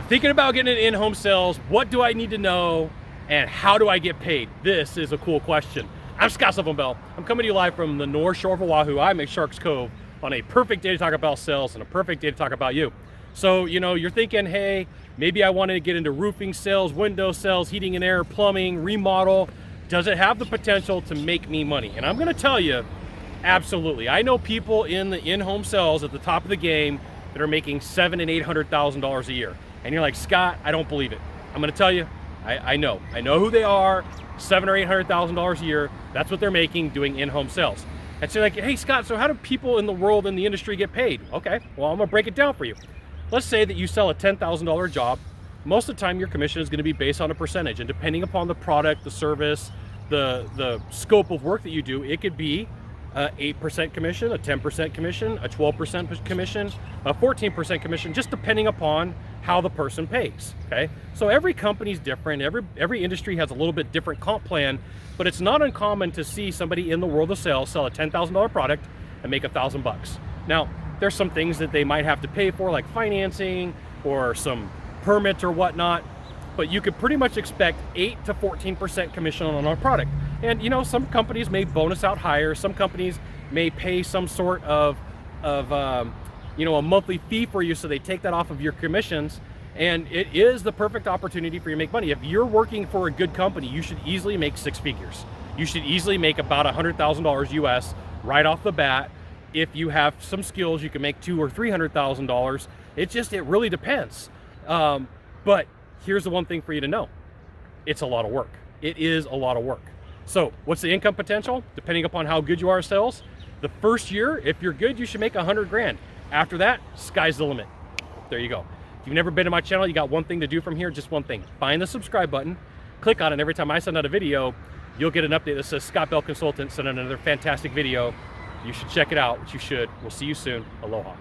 Thinking about getting in-home sales, what do I need to know and how do I get paid? This is a cool question. I'm Sylvan Bell. I'm coming to you live from the North Shore of Oahu. I'm at Sharks Cove on a perfect day to talk about sales and a perfect day to talk about you. So, you're thinking, hey, maybe I wanted to get into roofing sales, window sales, heating and air, plumbing, remodel. Does it have the potential to make me money? And I'm going to tell you, absolutely. I know people in the in-home sales at the top of the game that are making $700,000 and $800,000 a year. And you're like, Scott, I don't believe it. I'm going to tell you, I know who they are. $700,000 or $800,000 a year. That's what they're making doing in-home sales. And so you're like, hey, Scott, so how do people in the world in the industry get paid? Okay, well, I'm going to break it down for you. Let's say that you sell a $10,000 job. Most of the time, your commission is going to be based on a percentage, and depending upon the product, the service, the scope of work that you do, it could be 8% commission, a 10% commission, a 12% commission, a 14% commission, just depending upon how the person pays. Okay, so every company's different. Every industry has a little bit different comp plan, but it's not uncommon to see somebody in the world of sales sell a $10,000 product and make $1,000. Now, there's some things that they might have to pay for, like financing or some permits or whatnot, but you could pretty much expect 8 to 14% commission on our product. And some companies may bonus out higher. Some companies may pay some sort of a monthly fee for you, so they take that off of your commissions. And it is the perfect opportunity for you to make money. If you're working for a good company, you should easily make 6 figures. You should easily make about $100,000 US right off the bat. If you have some skills, you can make $200,000 or $300,000. It really depends. But here's the one thing for you to know. It's a lot of work. It is a lot of work. So what's the income potential? Depending upon how good you are at sales, the first year, if you're good, you should make 100 grand. After that, sky's the limit. There you go. If you've never been to my channel, you got one thing to do from here, just one thing. Find the subscribe button, click on it, and every time I send out a video, you'll get an update that says Scott Bell Consultant sent out another fantastic video. You should check it out, which you should. We'll see you soon. Aloha.